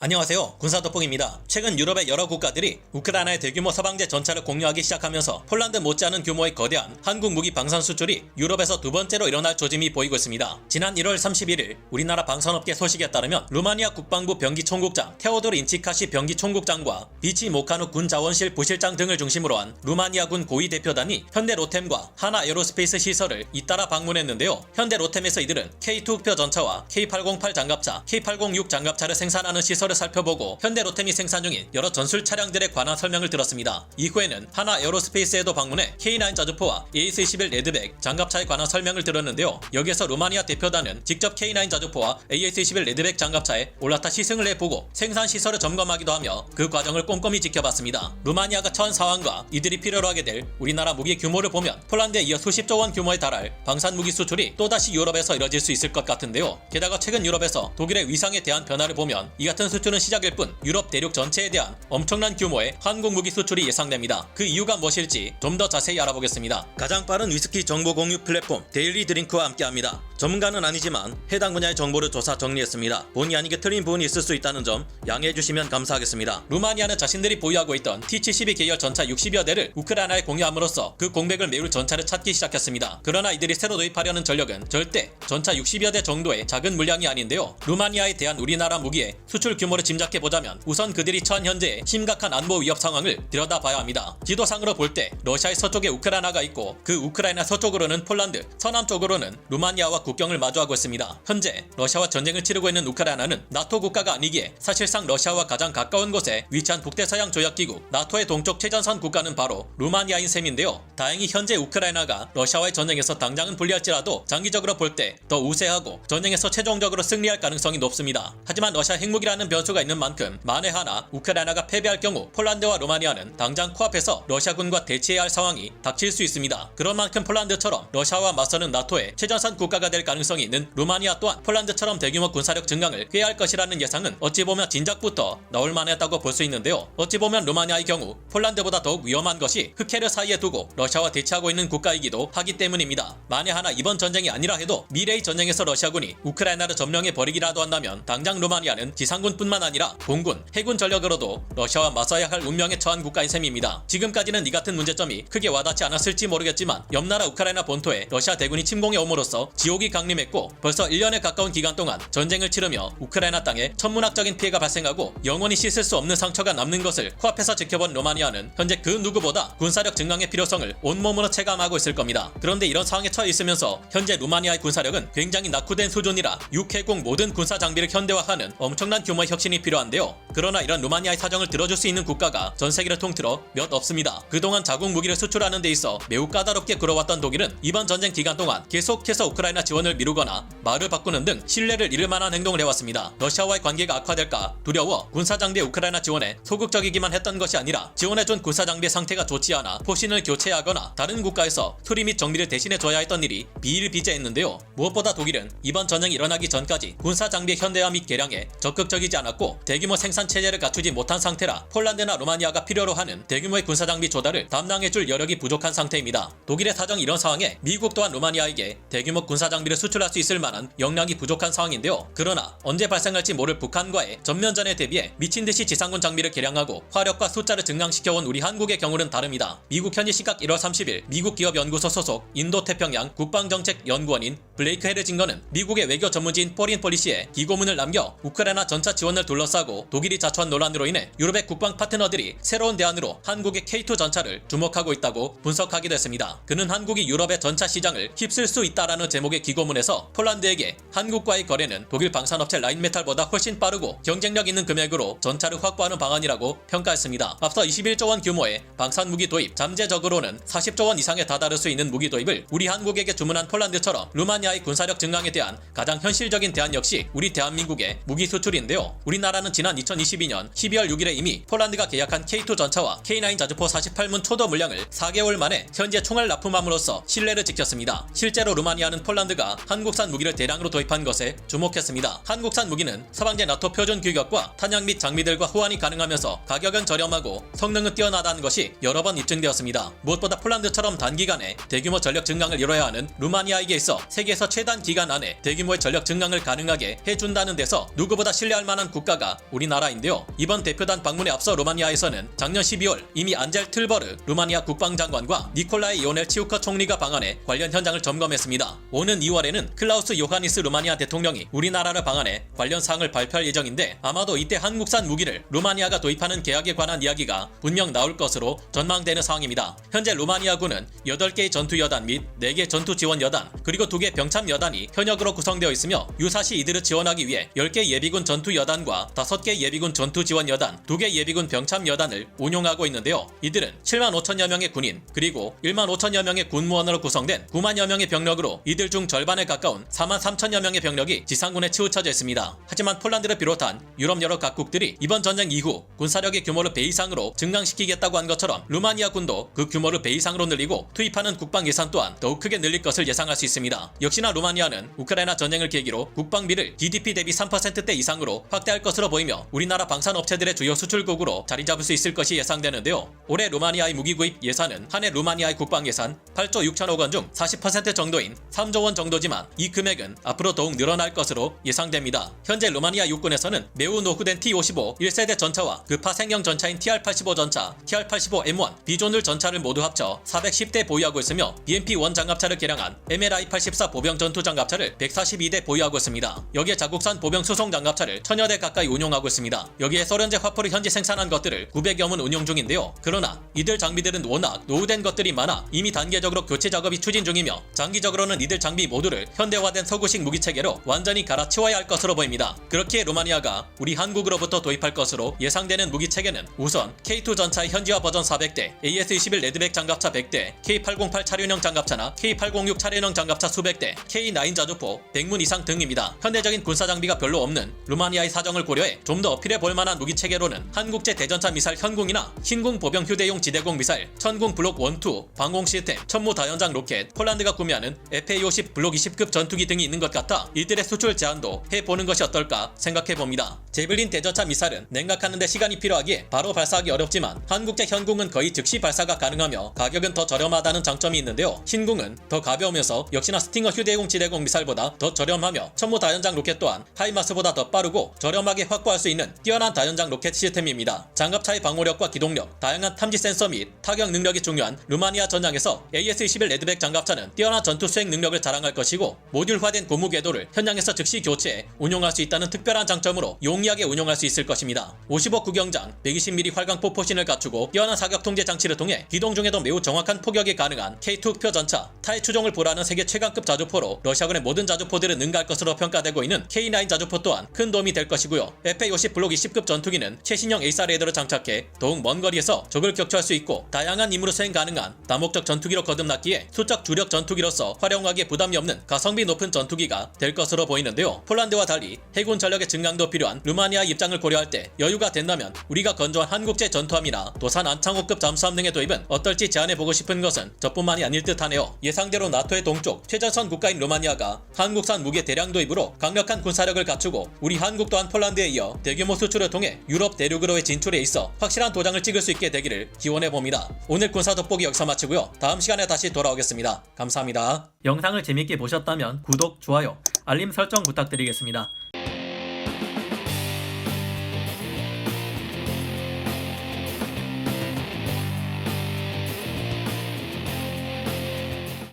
안녕하세요. 군사도폭입니다. 최근 유럽의 여러 국가들이 우크라이나의 대규모 서방제 전차를 공유하기 시작하면서 폴란드 못지않은 규모의 거대한 한국 무기 방산 수출이 유럽에서 두 번째로 일어날 조짐이 보이고 있습니다. 지난 1월 31일 우리나라 방산업계 소식에 따르면 루마니아 국방부 병기총국장 테오도르 인치카시 병기총국장과 비치 모카누 군자원실 부실장 등을 중심으로 한 루마니아군 고위 대표단이 현대 로템과 하나 에어로스페이스 시설을 잇따라 방문했는데요. 현대 로템에서 이들은 K2 흑표 전차와 K808 장갑차, K806 장갑차를 생산하는 시설을 살펴보고 현대 로템이 생산 중인 여러 전술 차량들에 관한 설명을 들었습니다. 이후에는 하나 에어로스페이스에도 방문해 K9 자주포와 AS-21 레드백 장갑차에 관한 설명을 들었는데요. 여기에서 루마니아 대표단은 직접 K9 자주포와 AS-21 레드백 장갑차에 올라타 시승을 해보고 생산 시설을 점검하기도 하며 그 과정을 꼼꼼히 지켜봤습니다. 루마니아가 처한 상황과 이들이 필요로 하게 될 우리나라 무기 규모를 보면 폴란드에 이어 수십조 원 규모에 달할 방산 무기 수출이 또다시 유럽에서 이뤄질 수 있을 것 같은데요. 게다가 최근 유럽에서 독일의 위상에 대한 변화를 보면 이 같은 수출은 시작일 뿐 유럽 대륙 전체에 대한 엄청난 규모의 한국 무기 수출이 예상됩니다. 그 이유가 무엇일지 좀 더 자세히 알아보겠습니다. 가장 빠른 위스키 정보 공유 플랫폼 데일리 드링크와 함께합니다. 전문가는 아니지만 해당 분야의 정보를 조사 정리했습니다. 본의 아니게 틀린 부분이 있을 수 있다는 점 양해해 주시면 감사하겠습니다. 루마니아는 자신들이 보유하고 있던 T-72 계열 전차 60여 대를 우크라이나에 공유함으로써 그 공백을 메울 전차를 찾기 시작했습니다. 그러나 이들이 새로 도입하려는 전력은 절대 전차 60여 대 정도의 작은 물량이 아닌데요. 루마니아에 대한 우리나라 무기의 수출 규모를 짐작해보자면 우선 그들이 처한 현재의 심각한 안보 위협 상황을 들여다봐야 합니다. 지도상으로 볼 때 러시아의 서쪽에 우크라이나가 있고 그 우크라이나 서쪽으로는 폴란드, 서남쪽으로는 루마니아와 국경을 마주하고 있습니다. 현재 러시아와 전쟁을 치르고 있는 우크라이나는 나토 국가가 아니기에 사실상 러시아와 가장 가까운 곳에 위치한 북대서양 조약기구 나토의 동쪽 최전선 국가는 바로 루마니아인 셈인데요. 다행히 현재 우크라이나가 러시아와의 전쟁에서 당장은 불리할지라도 장기적으로 볼 때 더 우세하고 전쟁에서 최종적으로 승리할 가능성이 높습니다. 하지만 러시아 핵무기라는 변수가 있는 만큼 만에 하나 우크라이나가 패배할 경우 폴란드와 루마니아는 당장 코앞에서 러시아군과 대치해야 할 상황이 닥칠 수 있습니다. 그런 만큼 폴란드처럼 러시아와 맞서는 나토의 최전선 국가가 될 가능성이 있는 루마니아 또한 폴란드처럼 대규모 군사력 증강을 꾀할 것이라는 예상은 어찌 보면 진작부터 나올 만했다고 볼 수 있는데요. 어찌 보면 루마니아의 경우 폴란드보다 더욱 위험한 것이 흑해를 사이에 두고 러시아와 대치하고 있는 국가이기도 하기 때문입니다. 만에 하나 이번 전쟁이 아니라 해도 미래의 전쟁에서 러시아군이 우크라이나를 점령해 버리기라도 한다면 당장 루마니아는 지상군뿐만 아니라 공군, 해군 전력으로도 러시아와 맞서야 할 운명에 처한 국가인 셈입니다. 지금까지는 이 같은 문제점이 크게 와닿지 않았을지 모르겠지만 옆나라 우크라이나 본토에 러시아 대군이 침공해 옴으로써 지옥이 강림했고 벌써 1년에 가까운 기간 동안 전쟁을 치르며 우크라이나 땅에 천문학적인 피해가 발생하고 영원히 씻을 수 없는 상처가 남는 것을 코앞에서 지켜본 루마니아는 현재 그 누구보다 군사력 증강의 필요성을 온몸으로 체감하고 있을 겁니다. 그런데 이런 상황에 처해 있으면서 현재 루마니아의 군사력은 굉장히 낙후된 수준이라 육해공 모든 군사 장비를 현대화하는 엄청난 규모의 혁신이 필요한데요. 그러나 이런 루마니아의 사정을 들어줄 수 있는 국가가 전 세계를 통틀어 몇 없습니다. 그동안 자국 무기를 수출하는 데 있어 매우 까다롭게 굴어왔던 독일은 이번 전쟁 기간 동안 계속해서 우크라이나 지원을 미루거나 말을 바꾸는 등 신뢰를 잃을 만한 행동을 해왔습니다. 러시아와의 관계가 악화될까 두려워 군사장비의 우크라이나 지원에 소극적이기만 했던 것이 아니라 지원해준 군사장비의 상태가 좋지 않아 포신을 교체하거나 다른 국가에서 수리 및 정비를 대신해줘야 했던 일이 비일비재했는데요. 무엇보다 독일은 이번 전쟁이 일어나기 전까지 군사장비의 현대화 및 개량에 적극적이지 않았고 대규모 생산 체제를 갖추지 못한 상태라 폴란드나 루마니아가 필요로 하는 대규모의 군사장비 조달을 담당해줄 여력이 부족한 상태입니다. 독일의 사정이 이런 상황에 미국 또한 루마니아에게 대규모 군사장비를 수출할 수 있을 만한 역량이 부족한 상황인데요. 그러나 언제 발생할지 모를 북한과의 전면전에 대비해 미친듯이 지상군 장비를 개량하고 화력과 숫자를 증강시켜온 우리 한국의 경우는 다릅니다. 미국 현지 시각 1월 30일 미국 기업연구소 소속 인도태평양 국방정책연구원인 블레이크 헤르징거는 미국의 외교 전문지인 포린 폴리시에 기고문을 남겨 우크라이나 전차 지원을 둘러싸고 독일이 자초한 논란으로 인해 유럽의 국방 파트너들이 새로운 대안으로 한국의 K2 전차를 주목하고 있다고 분석하기도 했습니다. 그는 한국이 유럽의 전차 시장을 휩쓸 수 있다라는 제목의 기고문에서 폴란드에게 한국과의 거래는 독일 방산업체 라인메탈보다 훨씬 빠르고 경쟁력 있는 금액으로 전차를 확보하는 방안이라고 평가했습니다. 앞서 21조 원 규모의 방산무기 도입, 잠재적으로는 40조 원 이상에 다다를 수 있는 무기 도입을 우리 한국에게 주문한 폴란드처럼 루마니아의 군사력 증강에 대한 가장 현실적인 대안 역시 우리 대한민국의 무기 수출인데요. 우리나라는 지난 2022년 12월 6일에 이미 폴란드가 계약한 K2 전차와 K9 자주포 48문 초도 물량을 4개월 만에 현재 총알 납품함으로써 신뢰를 지켰습니다. 실제로 루마니아는 폴란드가 루마니아가 한국산 무기를 대량으로 도입한 것에 주목했습니다. 한국산 무기는 서방제 나토 표준 규격과 탄약 및 장비들과 호환이 가능하면서 가격은 저렴하고 성능은 뛰어나다는 것이 여러 번 입증되었습니다. 무엇보다 폴란드처럼 단기간에 대규모 전력 증강을 이뤄야 하는 루마니아에게 있어 세계에서 최단 기간 안에 대규모의 전력 증강을 가능하게 해준다는 데서 누구보다 신뢰할 만한 국가가 우리나라인데요. 이번 대표단 방문에 앞서 루마니아에서는 작년 12월 이미 안젤 틀버르 루마니아 국방장관과 니콜라이 이오넬 치우커 총리가 방한해 관련 현장을 점검했습니다. 오는 2월에는 클라우스 요하니스 루마니아 대통령이 우리나라를 방한해 관련 사항을 발표할 예정인데 아마도 이때 한국산 무기를 루마니아가 도입하는 계약에 관한 이야기가 분명 나올 것으로 전망되는 상황입니다. 현재 루마니아군은 8개의 전투여단 및 4개 전투지원여단 그리고 2개 병참여단이 현역으로 구성되어 있으며 유사시 이들을 지원하기 위해 10개 예비군 전투여단과 5개 예비군 전투지원여단, 2개 예비군 병참여단을 운용하고 있는데요. 이들은 7만 5천여 명의 군인 그리고 1만 5천여 명의 군무원으로 구성된 9만여 명의 병력으로 이들 중 절반에 가까운 4만 3천여 명의 병력이 지상군에 치우쳐져 있습니다. 하지만 폴란드를 비롯한 유럽 여러 각국들이 이번 전쟁 이후 군사력의 규모를 배 이상으로 증강시키겠다고 한 것처럼 루마니아 군도 그 규모를 배 이상으로 늘리고 투입하는 국방 예산 또한 더욱 크게 늘릴 것을 예상할 수 있습니다. 역시나 루마니아는 우크라이나 전쟁을 계기로 국방비를 GDP 대비 3%대 이상으로 확대할 것으로 보이며 우리나라 방산업체들의 주요 수출국으로 자리 잡을 수 있을 것이 예상되는데요. 올해 루마니아의 무기 구입 예산은 한 해 루마니아의 국방 예산 8조 6천억 원 중 40% 정도인 3조 원 정도지만 이 금액은 앞으로 더욱 늘어날 것으로 예상됩니다. 현재 루마니아 육군에서는 매우 노후된 T-55 1세대 전차와 그 파생형 전차인 TR-85 전차, TR-85M1 비조눌 전차를 모두 합쳐 410대 보유하고 있으며 BMP-1 장갑차를 개량한 MLI-84 보병 전투 장갑차를 142대 보유하고 있습니다. 여기에 자국산 보병 수송 장갑차를 1000여 대 가까이 운용하고 있습니다. 여기에 소련제 화포를 현재 생산한 것들을 900여 문 운용 중인데요. 그러나 이들 장비들은 워낙 노후된 것들이 많아 이미 단계적으로 교체 작업이 추진 중이며 장기적으로는 이들 장비 모두를 현대화된 서구식 무기체계로 완전히 갈아치워야 할 것으로 보입니다. 그렇기에 루마니아가 우리 한국으로부터 도입할 것으로 예상되는 무기체계는 우선 K2 전차의 현지화 버전 400대, AS-21 레드백 장갑차 100대, K808 차륜형 장갑차나 K806 차륜형 장갑차 수백 대, K9 자주포 100문 이상 등입니다. 현대적인 군사 장비가 별로 없는 루마니아의 사정을 고려해 좀 더 어필해 볼 만한 무기체계로는 한국제 대전차 미사일 현궁이나 신궁 보병 휴대용 지대공 미사일, 천궁 블록 1, 2 방공 시스템, 천무 다연장 로켓, 폴란드가 구매하는 FA-50 블록 20급 전투기 등이 있는 것 같아 이들의 수출 제한도 해보는 것이 어떨까 생각해봅니다. 제블린 대전차 미사일은 냉각하는 데 시간이 필요하기에 바로 발사하기 어렵지만 한국제 현궁은 거의 즉시 발사가 가능하며 가격은 더 저렴하다는 장점이 있는데요. 신궁은 더 가벼우면서 역시나 스팅어 휴대용 지대공 미사일보다 더 저렴하며 천무 다연장 로켓 또한 하이마스보다 더 빠르고 저렴하게 확보할 수 있는 뛰어난 다연장 로켓 시스템입니다. 장갑차의 방호력과 기동력, 다양한 탐지 센서 및 타격 능력이 중요한 루마니아 전장에서 AS-21 레드백 장갑차는 뛰어난 전투 수행 능력을 자랑할 것이고 모듈화된 고무 궤도를 현장에서 즉시 교체해 운용할 수 있다는 특별한 장점으로 용이하게 운용할 수 있을 것입니다. 55 구경장, 120mm 활강포 포신을 갖추고 뛰어난 사격 통제 장치를 통해 기동 중에도 매우 정확한 포격이 가능한 K2 표전차, 타의 추종을 보라는 세계 최강급 자주포로 러시아군의 모든 자주포들을 능가할 것으로 평가되고 있는 K9 자주포 또한 큰 도움이 될 것이고요. FA-50 블록 20급 전투기는 최신형 A4 레이더를 장착해 더욱 먼 거리에서 적을 격추할 수 있고 다양한 임무를 수행 가능한 다목적 전투기로 거듭났기에 수적 주력 전투기로서 활용하기에 부담이 없는 가성비 높은 전투기가 될 것으로 보이는데요. 폴란드와 달리 해군 전력의 증강도 필요한 루마니아 입장을 고려할 때 여유가 된다면 우리가 건조한 한국제 전투함이나 도산 안창호급 잠수함 등의 도입은 어떨지 제안해보고 싶은 것은 저뿐만이 아닐 듯하네요. 예상대로 나토의 동쪽 최전선 국가인 루마니아가 한국산 무기 대량 도입으로 강력한 군사력을 갖추고 우리 한국 또한 폴란드에 이어 대규모 수출을 통해 유럽 대륙으로의 진출에 있어 확실한 도장을 찍을 수 있게 되기를 기원해봅니다. 오늘 군사 돋보기 여기서 마치고요. 다음 시간에 다시 돌아오겠습니다. 감사합니다. 영상을 재밌게 보셨다면 구독, 좋아요, 알림 설정 부탁드리겠습니다.